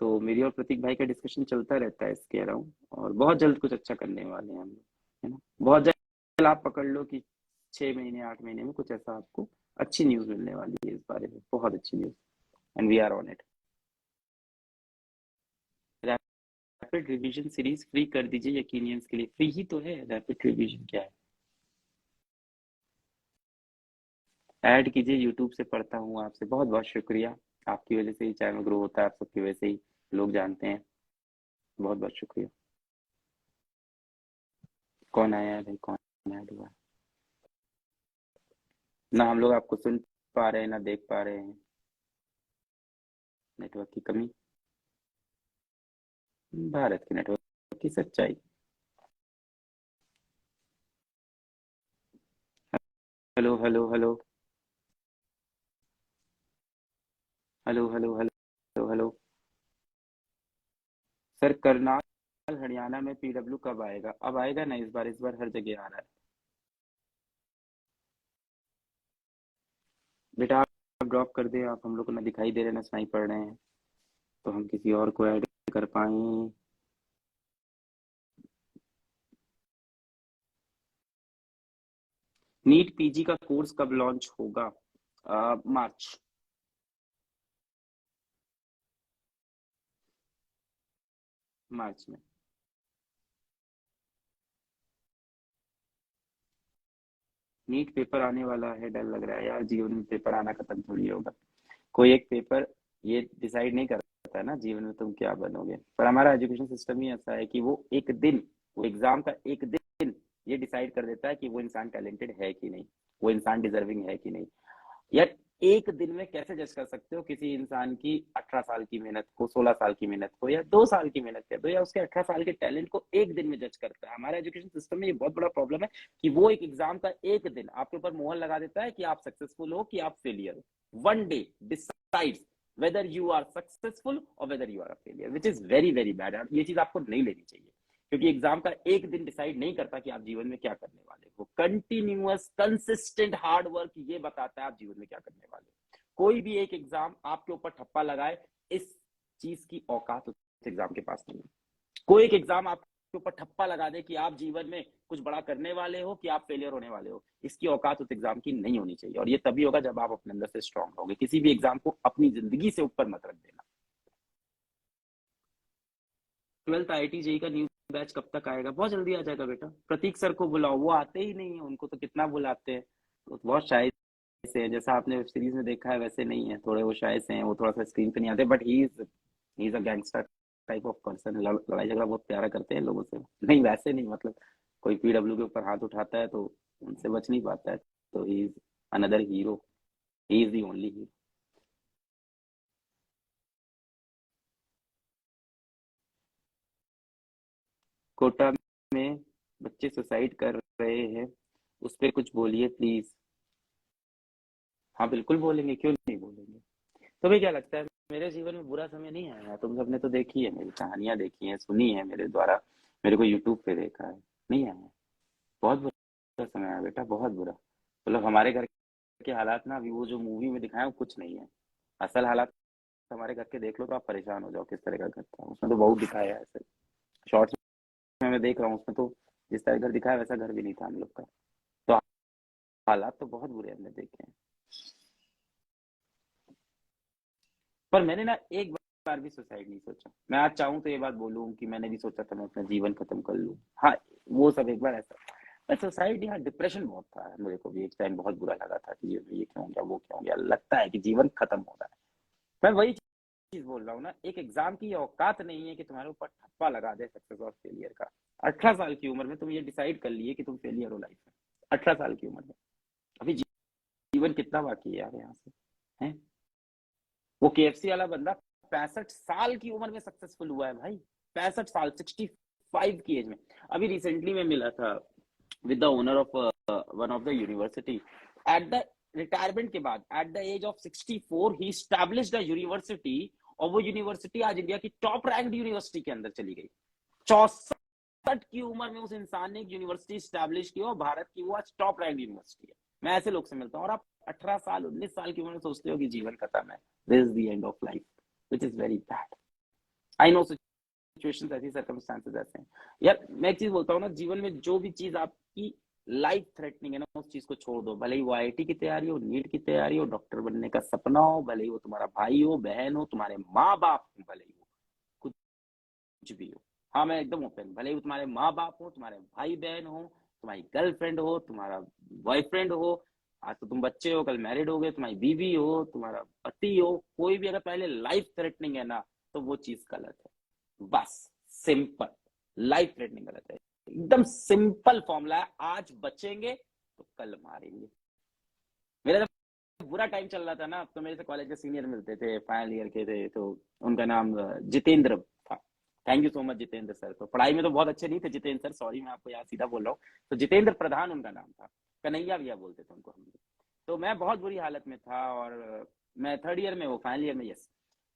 तो मेरी और प्रतीक भाई का डिस्कशन चलता रहता है इसके अराउंड, और बहुत जल्द कुछ अच्छा करने वाले हैं हम लोग, है ना। बहुत जल्द आप पकड़ लो कि 6 महीने 8 महीने में कुछ ऐसा आपको अच्छी न्यूज मिलने वाली है इस बारे में, बहुत अच्छी news, and we are on it. Rapid revision series free कर दीजिए यकीनियंस के लिए, फ्री ही तो है, रैपिड रिवीजन क्या है। ऐड कीजिए, यूट्यूब से पढ़ता हूँ आपसे, बहुत बहुत शुक्रिया, आपकी वजह से ही चैनल ग्रो होता है, आप सबकी वजह से ही लोग जानते हैं, बहुत बहुत शुक्रिया। कौन आया है भाई, कौन ऐड हुआ है? ना हम लोग आपको सुन पा रहे हैं ना देख पा रहे हैं, नेटवर्क की कमी, भारत के नेटवर्क की सच्चाई। Hello hello hello hello hello hello hello. Sir Karnal Haryana में पीडब्ल्यू कब आएगा? अब आएगा ना, इस बार हर जगह आ रहा है बेटा। आप ड्रॉप कर दे, आप हम लोग को ना दिखाई दे रहे ना सुनाई पड़ रहे हैं, तो हम किसी और को ऐड कर पाए। नीट पीजी का कोर्स कब लॉन्च होगा? मार्च। मार्च में। नीट पेपर आने वाला है, डर लग रहा है यार, जीवन में पेपर आना खत्म थोड़ी होगा, कोई एक पेपर ये डिसाइड नहीं करता है ना जीवन में तुम क्या बनोगे, पर हमारा एजुकेशन सिस्टम ही ऐसा है कि वो एक दिन, वो एग्जाम का एक दिन ये डिसाइड कर देता है कि वो इंसान टैलेंटेड है कि नहीं, वो इंसान डिजर्विंग है कि नहीं। यार एक दिन में कैसे जज कर सकते हो किसी इंसान की 18 साल की मेहनत को, 16 साल की मेहनत को, या 2 साल की मेहनत कर दो, या उसके 18 साल के टैलेंट को एक दिन में जज करता है। हमारा एजुकेशन सिस्टम में ये बहुत बड़ा प्रॉब्लम है कि वो एक एग्जाम का एक दिन आपके ऊपर मोहर लगा देता है कि आप सक्सेसफुल हो कि आप फेलियर हो। One day decides whether you are successful और whether you are a failure, which is very very bad. ये चीज आपको नहीं लेनी चाहिए, क्योंकि एग्जाम का एक दिन डिसाइड नहीं करता कि आप जीवन में क्या करने वाले हो। कंटिन्यूअस कंसिस्टेंट हार्ड वर्क ये बताता है आप जीवन में क्या करने वाले हो। कोई भी एक एग्जाम आपके ऊपर ठप्पा लगाए, इस चीज की औकात उस एग्जाम के पास नहीं है। कोई एक एग्जाम आपके ऊपर ठप्पा लगा दे कि आप जीवन में कुछ बड़ा करने वाले हो कि आप फेलियर होने वाले हो, इसकी औकात उस एग्जाम की नहीं होनी चाहिए, और ये तभी होगा जब आप अपने अंदर से स्ट्रांग होगे। किसी भी एग्जाम को अपनी जिंदगी से ऊपर मत रख देना। 12th IIT जेई का न्यू बैच कब तक आएगा? बहुत जल्दी आ जाएगा बेटा, प्रतीक सर को बुलाओ, वो आते ही नहीं है, उनको तो कितना बुलाते हैं, तो बहुत शाय से है, जैसा आपने वेब सीरीज में देखा है वैसे नहीं है, थोड़े वो शाय से हैं, वो थोड़ा सा स्क्रीन पे नहीं आते, but he is a gangster type of person, लड़ाई झगड़ा बहुत प्यारा करते हैं लोगों से, नहीं वैसे नहीं, मतलब कोई पीडब्ल्यू के ऊपर हाथ उठाता है तो उनसे बच नहीं पाता है, तो he is another hero, he is the only hero. Kota में बच्चे सुसाइड कर रहे हैं, उस पर कुछ बोलिए प्लीज। हाँ बिल्कुल बोलेंगे, क्यों नहीं बोलेंगे। तुम्हें क्या लगता है मेरे जीवन में बुरा समय नहीं आया? तुम सबने तो देखी है, मेरी कहानियां देखी हैं, सुनी है मेरे द्वारा, मेरे को यूट्यूब पे देखा है, नहीं आया? बहुत बुरा समय आया बेटा, बहुत बुरा। मतलब हमारे घर के हालात ना, अभी वो जो मूवी में दिखाया वो कुछ नहीं है। असल हालात हमारे घर के देख लो तो आप परेशान हो जाओ, किस तरह का घर था। उसमें तो बहुत दिखाया है ऐसे, शॉर्ट्स में मैं देख रहा हूँ, उसमें तो जिस तरह घर दिखाया वैसा घर भी नहीं था हम लोग का। तो हालात तो बहुत बुरे हमने देखे हैं। पर मैंने ना एक बार भी सुसाइड नहीं सोचा। मैं आज चाहूँ तो ये बात बोलूँ कि मैंने भी सोचा था मैं अपना जीवन खत्म कर लूँ, हाँ, वो सब एक बार ऐसा। पर सोसाइड, यहाँ डिप्रेशन बहुत था मेरे को भी, एक टाइम बहुत बुरा लगा था कि ये क्यों हो गया, वो क्यों हो गया, लगता है कि जीवन खत्म हो रहा है। मैं वही चीज बोल रहा हूँ ना, एक एग्जाम की औकात नहीं है कि तुम्हारे ऊपर ठप्पा लगा दे सक्सेस और फेलियर का। 18 साल की उम्र में तुम ये डिसाइड कर लिए कि तुम फेलियर हो लाइफ में, 18 साल की उम्र में। अभी जीवन कितना बाकी है यार यहाँ से, है? वो केएफसी वाला बंदा 65 साल की उम्र में सक्सेसफुल हुआ है भाई, 65 साल, 65 की एज में। अभी रिसेंटली में मिला था with the owner of one of the university. At the retirement के बाद, at the age of 64, he established a university. और वो यूनिवर्सिटी आज इंडिया की टॉप रैंक्ड यूनिवर्सिटी के अंदर चली गई। 64 की उम्र में उस इंसान ने एक यूनिवर्सिटी स्टैब्लिश की और भारत की वो आज टॉप रैंक्ड यूनिवर्सिटी है। मैं ऐसे लोग से मिलता हूँ, और आप 18 साल, 19 साल की उम्र में सोचते हो कि जीवन खत्म है, this is the end of life, which is very bad. I know situations ऐसी, सर्कमस्टांसेस ऐसे हैं। यार मैं एक चीज बोलता हूँ ना, जीवन में जो भी चीज आपकी लाइफ थ्रेटनिंग है ना, उस चीज को छोड़ दो। भले ही वो आईआईटी की तैयारी हो, नीट की तैयारी हो, डॉक्टर बनने का सपना हो, भले ही वो तुम्हारा भाई हो, बहन हो, तुम्हारे माँ बाप हो, भले ही वो कुछ भी हो। हाँ मैं एकदम ओपन, भले ही वो तुम्हारे माँ बाप हो, तुम्हारे भाई बहन हो, तुम्हारी गर्लफ्रेंड हो, तुम्हारा बॉयफ्रेंड हो, आज तो तुम बच्चे हो, कल मैरिड हो गए, तुम्हारी बीवी हो, तुम्हारा पति हो, कोई भी अगर पहले लाइफ थ्रेटनिंग है ना, तो वो चीज गलत है। बस सिंपल, लाइफ थ्रेटनिंग गलत है। एकदम सिंपल फॉर्मूला है, आज बचेंगे तो कल मारेंगे। मेरा जब बुरा टाइम चल रहा था ना, तो मेरे से कॉलेज के सीनियर मिलते थे, फाइनल ईयर के थे, तो उनका नाम जितेंद्र था। Thank you so much Jitendra sir. तो पढ़ाई में तो बहुत अच्छे नहीं थे जितेंद्र सर, सॉरी मैं आपको यहाँ सीधा बोल रहा हूँ। तो जितेंद्र प्रधान उनका नाम था, कन्हैया भैया बोलते थे उनको हम लोग। तो मैं बहुत बुरी हालत में था, और मैं थर्ड ईयर में, वो फाइनल ईयर में, यस।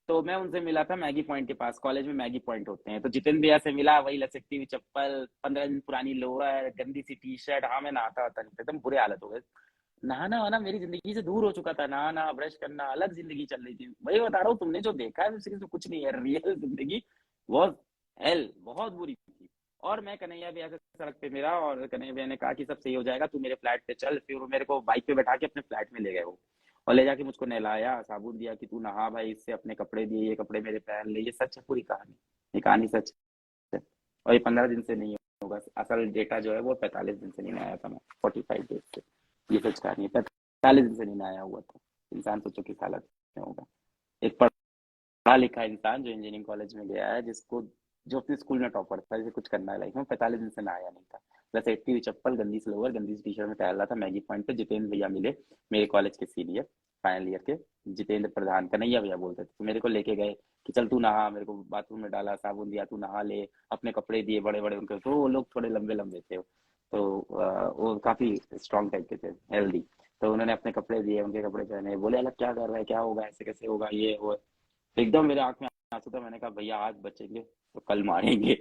तो मैं उनसे मिला था मैगी पॉइंट के पास, कॉलेज में मैगी पॉइंट होते हैं। तो जितेंद्र भैया से मिला, वही लचकती हुई चप्पल, 15 दिन पुरानी लोअर, गंदी सी टी शर्ट। हाँ मैं नहाता होता नहीं था, एकदम बुरे हालत हो गए। नहाना वाना मेरी जिंदगी से दूर हो चुका था, नहाना ब्रश करना अलग जिंदगी चल रही थी। वही बता रहा हूँ, तुमने जो देखा है उसके तो कुछ नहीं है, रियल जिंदगी वॉज हेल, बहुत बुरी थी। और मैं कन्हैया भैया से सड़क पे मिला, और कन्हैया भैया ने कहा कि सब सही हो जाएगा, तू मेरे फ्लैट पे चल। फिर वो मेरे को बाइक पे बैठा के अपने फ्लैट में ले गए वो, और ले जाके मुझको नहलाया, साबुन दिया कि तू नहा भाई, इससे अपने कपड़े दिए, ये कपड़े मेरे पहन ले। ये सच है पूरी कहानी, ये कहानी सच है। और ये 15 दिन से नहीं होगा, असल डेटा जो है वो 45 दिन से नहीं आया था मैं, 45 डेज से। ये सच कहानी है, 45 दिन से नहीं आया हुआ था। इंसान सोचो किस हालत में होगा। एक पढ़ा लिखा इंसान जो इंजीनियरिंग कॉलेज में गया है, जिसको, जो अपने स्कूल में टॉपर था, जिसे कुछ करना है लाइफ में, 45 दिन से नहाया नहीं था। बस एट्टी हुई चप्पल, गंदी सी लोअर, गंदी सी टी शर्ट में टहल रहा था मैगी पॉइंट पे। जितेंद्र भैया मिले, मेरे कॉलेज के सीनियर, फाइनल ईयर के, जितेंद्र प्रधान, कन्हैया भैया बोलते थे। तो मेरे को लेके गए कि चल तू नहा, मेरे को बाथरूम में डाला, साबुन दिया, तू नहा ले, अपने कपड़े दिए बड़े बड़े उनके। तो वो लोग थोड़े लंबे लंबे थे, तो वो काफी स्ट्रॉन्ग टाइप के थे, हेल्दी। तो उन्होंने अपने कपड़े दिए, उनके कपड़े पहने, बोले अलग क्या कर रहा है, क्या होगा, ऐसे कैसे होगा, ये वो। एकदम मेरे आंख में आंसू था। मैंने कहा भैया आज बचेंगे तो कल मारेंगे।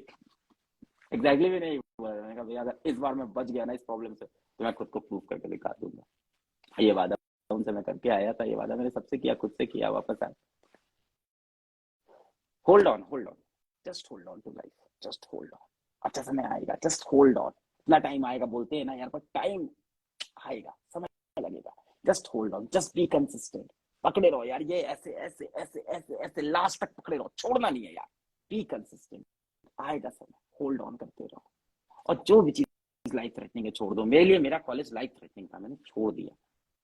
एग्जैक्टली भी नहीं हुआ। मैंने कहा भैया अगर इस बार मैं बच गया ना इस प्रॉब्लम से, तो मैं खुद को प्रूव करके दिखा दूंगा। ये वादा उनसे मैं करके आया था, ये वादा मैंने सबसे किया, खुद से किया, वापस आया। Hold on, hold on, just hold on to life, just hold on. अच्छा समय आएगा, जस्ट होल्ड ऑन। इतना टाइम आएगा बोलते हैं ना यार, पर टाइम आएगा, समय लगेगा। Just hold on, just be consistent. पकड़े रहो यार, ये ऐसे ऐसे ऐसे ऐसे ऐसे लास्ट तक पकड़े रहो, छोड़ना नहीं है यार। बी कंसिस्टेंट, आएगा समय, होल्ड ऑन करते रहो। और जो भी चीज लाइफ थ्रेटनिंग है छोड़ दो। मेरे लिए मेरा कॉलेज लाइफ थ्रेटनिंग था, मैंने छोड़ दिया।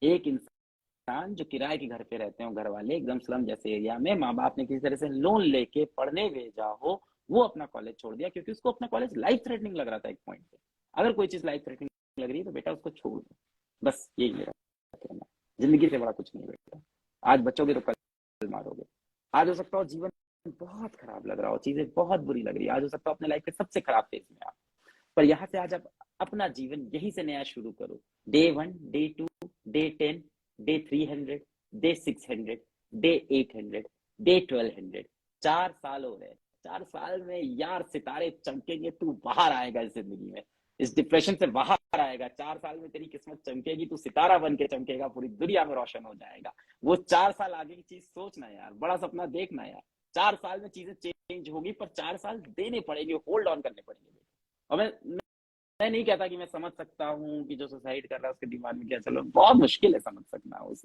एक इंसान जो किराए के घर पे रहते हो, घर वाले एकदम स्लम जैसे एरिया में, माँ बाप ने किसी तरह से लोन लेके पढ़ने भेजा हो, वो अपना कॉलेज छोड़ दिया क्योंकि उसको अपना कॉलेज लाइफ थ्रेटनिंग लग रहा था एक पॉइंट पे। अगर कोई चीज लाइफ थ्रेटनिंग लग रही है तो बेटा उसको छोड़ दो, बस यही मेरा कहना। जिंदगी से बड़ा कुछ नहीं बेटा। आज बचोगे तो कल मारोगे। आज हो सकता हो जीवन बहुत खराब लग रहा हो, चीजें बहुत बुरी लग रही है, आज हो सकता हो अपने लाइफ के सबसे खराब फेज में आप, पर यहाँ से आज आप अपना जीवन यहीं से नया शुरू करो। Day 1, day 2, day 10, day 300, day 600, day 800, day 1200। 4 साल हो रहे, 4 साल में यार सितारे चमकेंगे, तू बाहर आएगा इस जिंदगी में, इस डिप्रेशन से बाहर आएगा। 4 साल में तेरी किस्मत चमकेगी, तू सितारा बन के चमकेगा, पूरी दुनिया में रोशन हो जाएगा। वो 4 साल आगे की चीज सोचना यार, बड़ा सपना देखना यार। 4 साल में चीजें चेंज होगी, पर 4 साल देने पड़ेंगे, होल्ड ऑन करने पड़ेंगे। और मैं नहीं कहता कि मैं समझ सकता हूँ कि जो सुसाइड कर रहा है उसके दिमाग में क्या चल रहा है, बहुत मुश्किल है समझ सकना। उस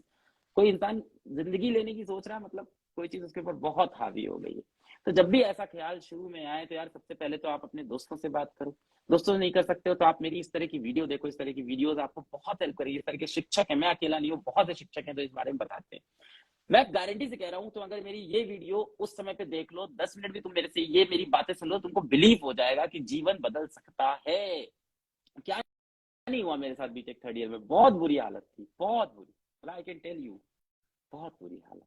कोई इंसान जिंदगी लेने की सोच रहा है, मतलब कोई चीज उसके ऊपर बहुत हावी हो गई है। तो जब भी ऐसा ख्याल शुरू में आए तो यार सबसे पहले तो आप अपने दोस्तों से बात करो। दोस्तों से नहीं कर सकते हो तो आप मेरी इस तरह की वीडियो देखो, इस तरह की वीडियोस आपको बहुत हेल्प करेगी। इस तरह के शिक्षक है, मैं अकेला नहीं हूँ, बहुत से शिक्षक हैं तो इस बारे में बताते हैं। मैं गारंटी से कह रहा हूँ, तो अगर मेरी ये वीडियो उस समय पे देख लो, 10 मिनट भी तुम मेरे से ये मेरी बातें सुन लो, तुमको बिलीव हो जाएगा कि जीवन बदल सकता है। क्या नहीं हुआ मेरे साथ बीटेक 3rd ईयर में, बहुत बुरी हालत थी, बहुत बुरी, आई कैन टेल यू, बहुत बुरी हालत।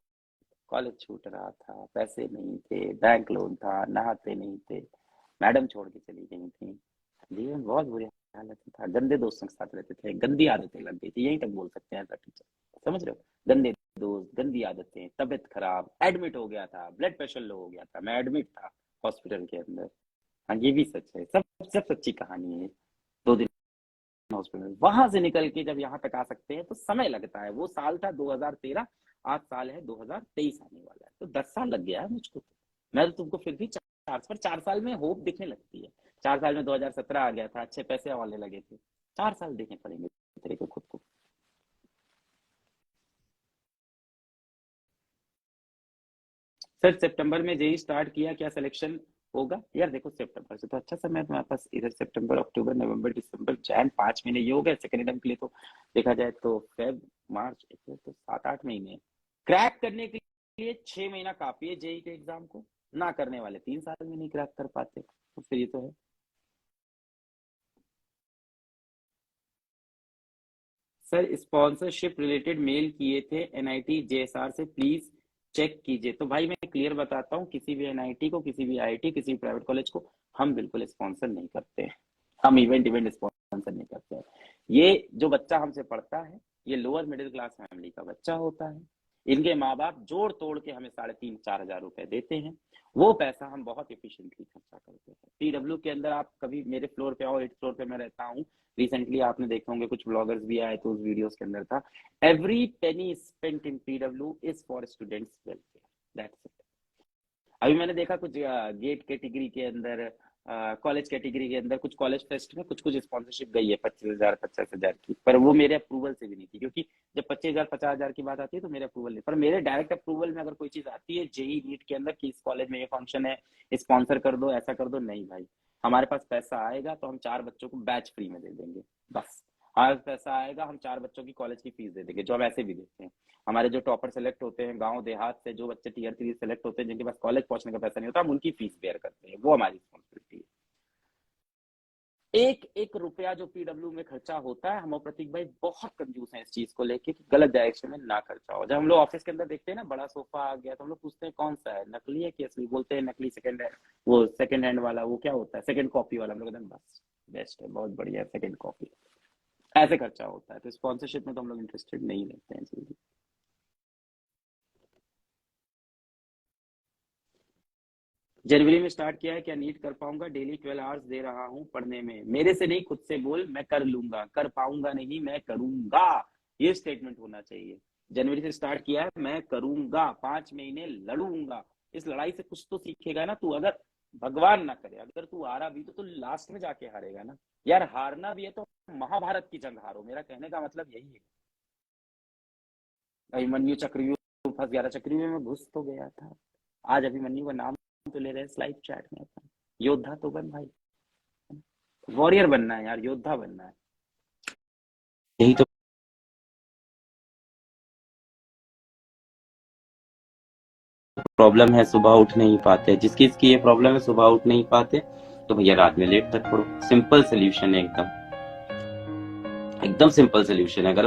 कॉलेज छूट रहा था, पैसे नहीं थे, बैंक लोन था, नहाते नहीं थे, मैडम छोड़ के चली गई थी, जीवन बहुत बुरी हालत में था। गंदे दोस्तों के साथ रहते थे, गंदी आदतें लग गई थी, यही तक बोल सकते हैं टीचर, समझ रहे हो? गंदे दोस्त, गंदी आदतें, तबियत खराब, एडमिट हो गया था, ब्लड प्रेशर लो हो गया था, मैं एडमिट था हॉस्पिटल के अंदर। हाँ, ये भी सच है, सब सच्ची कहानी है। 2 दिन हॉस्पिटल, वहां से निकल के जब यहाँ तक आ सकते हैं तो समय लगता है। वो साल था 2013, आज साल है 2023 आने वाला है, तो 10 साल लग गया है मुझको। तो मैं तो तुमको फिर भी 4 साल में होप दिखने लगती है। 4 साल में 2017 आ गया था, अच्छे पैसे वाले लगे थे, 4 साल देखने पड़ेंगे तेरे को खुद को। सर सितंबर में जेई स्टार्ट किया, क्या सिलेक्शन होगा? यार देखो सितंबर से तो अच्छा समय है तुम्हारे पास, इधर सितंबर, अक्टूबर, नवंबर, दिसंबर, जैन, 5 महीने ये हो गए सेकेंड एडम के लिए। तो देखा जाए तो फेब, मार्च, अप्रैल, तो 7-8 महीने क्रैक करने के लिए। 6 महीना काफी है जेई के एग्जाम को, ना करने वाले 3 साल में नहीं क्रैक कर पाते, तो फिर ये तो है। सर स्पॉन्सरशिप रिलेटेड मेल किए थे एनआईटी जेएसआर से, प्लीज चेक कीजिए। तो भाई मैं क्लियर बताता हूँ, किसी भी एनआईटी को, किसी भी आईआईटी, किसी भी प्राइवेट कॉलेज को हम बिल्कुल स्पॉन्सर नहीं करते हैं। हम इवेंट स्पॉन्सर नहीं करते हैं। ये जो बच्चा हमसे पढ़ता है, ये लोअर मिडिल क्लास फैमिली का बच्चा होता है। इनके माँ बाप जोड़ तोड़ के हमें 3,500-4 हजार रुपए देते हैं। वो पैसा हम बहुत इफिशिएंटली खर्चा करते हैं। पीडब्ल्यू के अंदर आप कभी मेरे फ्लोर पे आओ, 8th फ्लोर पे मैं रहता हूँ। रिसेंटली आपने देखे होंगे, कुछ ब्लॉगर्स भी आए तो उस वीडियोस के अंदर था, every penny spent in PW is for students welfare, that's it. अभी मैंने देखा कुछ गेट कैटेगरी के अंदर, कॉलेज कैटेगरी के अंदर, कुछ कॉलेज फेस्ट में कुछ स्पॉन्सरशिप गई है 25,000 50,000 की, पर वो मेरे अप्रूवल से भी नहीं थी। क्योंकि जब 25,000 50,000 की बात आती है तो मेरे अप्रूवल नहीं, पर मेरे डायरेक्ट अप्रूवल में अगर कोई चीज आती है जेई नीट के अंदर कि इस कॉलेज में ये फंक्शन है, स्पॉन्सर कर दो, ऐसा कर दो, नहीं भाई। हमारे पास पैसा आएगा तो हम 4 बच्चों को बैच फ्री में दे देंगे, बस। हमारे पास पैसा आएगा, हम 4 बच्चों की कॉलेज की फीस दे देंगे, जो हम ऐसे भी देते हैं। हमारे जो टॉपर सेलेक्ट होते हैं गांव देहात से, जो बच्चे टीयर 3 सेलेक्ट होते हैं, जिनके पास कॉलेज पहुंचने का पैसा नहीं होता, हम उनकी फीस बेयर करते हैं, वो हमारी रिस्पॉन्सिबिलिटी है। एक एक रुपया जो पीडब्ल्यू में खर्चा होता है, हम और प्रतीक भाई बहुत कंजूस हैं इस चीज को लेके कि गलत डायरेक्शन में ना खर्चा हो। जब हम लोग ऑफिस के अंदर देखते हैं ना बड़ा सोफा आ गया, तो हम लोग पूछते हैं कौन सा है, नकली है कि असली? बोलते हैं नकली, सेकंड हैंड, वो सेकंड हैंड वाला, वो क्या होता है, सेकंड कॉपी वाला। हम लोग कहते हैं बस बेस्ट है, बहुत बढ़िया है, सेकंड कॉपी। ऐसे खर्चा होता है। तो स्पॉन्सरशिप में तो हम लोग इंटरेस्टेड नहीं रहते हैं जल्दी। जनवरी में स्टार्ट किया है, क्या नीट कर पाऊंगा? डेली 12 आवर्स दे रहा हूँ पढ़ने में। मेरे से नहीं, खुद से बोल, मैं कर लूंगा। कर पाऊंगा नहीं, मैं करूंगा, ये स्टेटमेंट होना चाहिए। जनवरी से स्टार्ट किया है, मैं करूंगा, 5 महीने लड़ूंगा। इस लड़ाई से कुछ तो सीखेगा ना तू। अगर भगवान ना करे, अगर तू हारा भी तो तू लास्ट में जाके हारेगा ना यार। हारना भी है तो महाभारत की जंग हारो, मेरा कहने का मतलब यही है। अभिमन्यु चक्रव्यूह फंस गया था, चक्रव्यूह में घुस तो गया था। आज अभिमन्यु का नाम तो ले रहे हैं स्लाइड चैट में अपना। योद्धा तो बन भाई, वॉरियर बनना है यार, योद्धा बनना है, यही तो प्रॉब्लम है। सुबह उठ नहीं पाते, जिसकी इसकी ये प्रॉब्लम है, सुबह उठ नहीं पाते, तो भैया रात में लेट तक पढ़ो। सिंपल सोल्यूशन है, एकदम एकदम सिंपल सोल्यूशन है। अगर